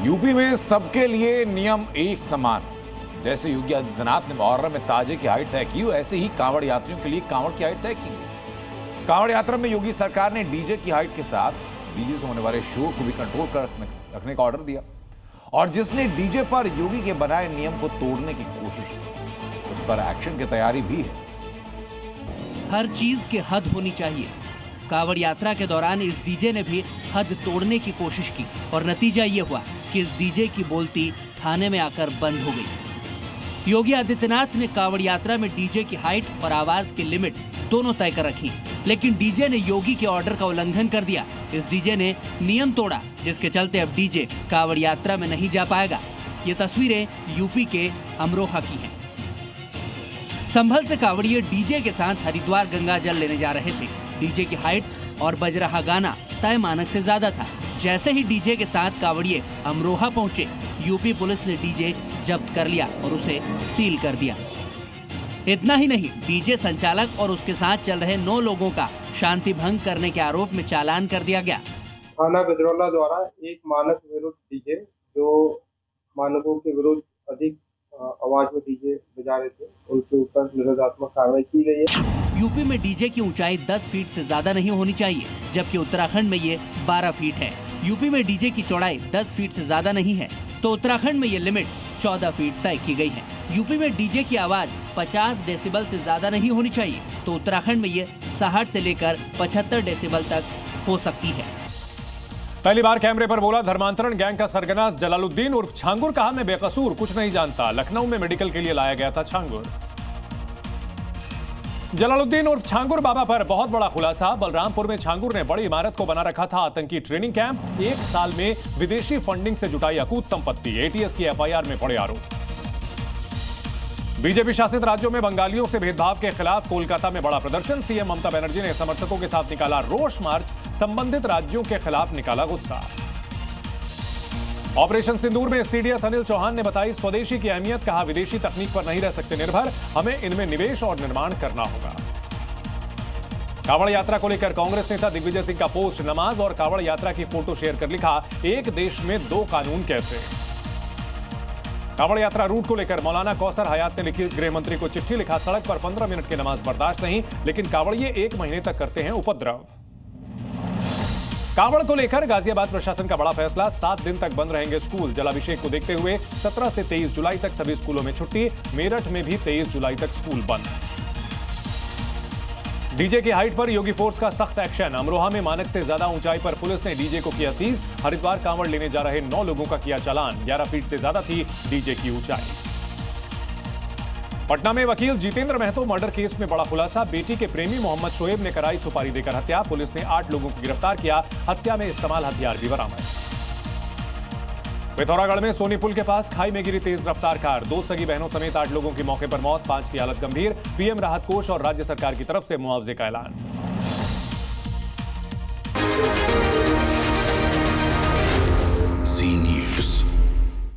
UP में सबके लिए नियम एक समान। जैसे योगी आदित्यनाथ ने मुहर्रम में ताजे की हाइट तय की, ऐसे ही कांवड़ यात्रियों के लिए कांवड़ की हाइट तय की गई। कांवड़ यात्रा में योगी सरकार ने डीजे की हाइट के साथ डीजे से होने वाले शोर को भी कंट्रोल कर रखने का ऑर्डर दिया, और जिसने डीजे पर योगी के बनाए नियम को तोड़ने की कोशिश की, उस पर एक्शन की तैयारी भी है। हर चीज की हद होनी चाहिए। कांवड़ यात्रा के दौरान इस डीजे ने भी हद तोड़ने की कोशिश की और नतीजा ये हुआ कि इस डीजे की बोलती थाने में आकर बंद हो गई। योगी आदित्यनाथ ने कांवड़ यात्रा में डीजे की हाइट और आवाज की लिमिट दोनों तय कर रखी, लेकिन डीजे ने योगी के ऑर्डर का उल्लंघन कर दिया। इस डीजे ने नियम तोड़ा, जिसके चलते अब डीजे कांवड़ यात्रा में नहीं जा पाएगा। ये तस्वीरें यूपी के अमरोहा की हैं। संभल से कांवड़िए डीजे के साथ हरिद्वार गंगा जल लेने जा रहे थे। डीजे की हाइट और बज रहा गाना तय मानक से ज्यादा था। जैसे ही डीजे के साथ कांवड़िए अमरोहा पहुंचे, यूपी पुलिस ने डीजे जब्त कर लिया और उसे सील कर दिया। इतना ही नहीं, डीजे संचालक और उसके साथ चल रहे 9 लोगों का शांति भंग करने के आरोप में चालान कर दिया गया। थाना बिजरौला द्वारा एक मानक विरुद्ध डीजे, जो मानकों के विरुद्ध अधिक आवाज में डीजे बजा रहे थे, उनके ऊपर निरोधात्मक कार्रवाई की गई है। यूपी में डीजे की ऊंचाई 10 फीट से ज्यादा नहीं होनी चाहिए, जबकि उत्तराखंड में ये 12 फीट है। यूपी में डीजे की चौड़ाई 10 फीट से ज्यादा नहीं है, तो उत्तराखंड में ये लिमिट 14 फीट तय की गई है। यूपी में डीजे की आवाज 50 डेसिबल से ज्यादा नहीं होनी चाहिए, तो उत्तराखंड में ये 60 से लेकर 75 डेसिबल तक हो सकती है। पहली बार कैमरे पर बोला धर्मांतरण गैंग का सरगना जलालुद्दीन उर्फ छांगुर। कहा मैं बेकसूर कुछ नहीं जानता। लखनऊ में मेडिकल के लिए लाया गया था छांगुर। जलालुद्दीन उर्फ छांगुर बाबा पर बहुत बड़ा खुलासा। बलरामपुर में छांगुर ने बड़ी इमारत को बना रखा था आतंकी ट्रेनिंग कैंप। 1 साल में विदेशी फंडिंग से जुटाई अकूत संपत्ति। एटीएस की एफआईआर में पड़े आरोप। बीजेपी शासित राज्यों में बंगालियों से भेदभाव के खिलाफ कोलकाता में बड़ा प्रदर्शन। सीएम ममता बनर्जी ने समर्थकों के साथ निकाला रोष मार्च। संबंधित राज्यों के खिलाफ निकाला गुस्सा। ऑपरेशन सिंदूर में सीडीएस अनिल चौहान ने बताई स्वदेशी की अहमियत। कहा विदेशी तकनीक पर नहीं रह सकते निर्भर, हमें इनमें निवेश और निर्माण करना होगा। कांवड़ यात्रा को लेकर कांग्रेस नेता दिग्विजय सिंह का पोस्ट। नमाज और कांवड़ यात्रा की फोटो शेयर कर लिखा, एक देश में 2 कानून कैसे। कांवड़ यात्रा रूट को लेकर मौलाना कौसर हयात ने लिखी गृह मंत्री को चिट्ठी। लिखा, सड़क पर 15 मिनट की नमाज बर्दाश्त नहीं, लेकिन कांवड़िए 1 महीने तक करते हैं उपद्रव। कांवड़ को लेकर गाजियाबाद प्रशासन का बड़ा फैसला। 7 दिन तक बंद रहेंगे स्कूल। जलाभिषेक को देखते हुए 17 से 23 जुलाई तक सभी स्कूलों में छुट्टी। मेरठ में भी 23 जुलाई तक स्कूल बंद। डीजे की हाइट पर योगी फोर्स का सख्त एक्शन। अमरोहा में मानक से ज्यादा ऊंचाई पर पुलिस ने डीजे को किया सीज। हरिद्वार कांवड़ लेने जा रहे 9 लोगों का किया चालान। 11 फीट से ज्यादा थी डीजे की ऊंचाई। पटना में वकील जितेंद्र महतो मर्डर केस में बड़ा खुलासा। बेटी के प्रेमी मोहम्मद शोएब ने कराई सुपारी देकर हत्या। पुलिस ने 8 लोगों को गिरफ्तार किया। हत्या में इस्तेमाल हथियार भी बरामद। पिथौरागढ़ में सोनी पुल के पास खाई में गिरी तेज रफ्तार कार। 2 सगी बहनों समेत 8 लोगों की मौके पर मौत। 5 की हालत गंभीर। पीएम राहत कोष और राज्य सरकार की तरफ से मुआवजे का ऐलान।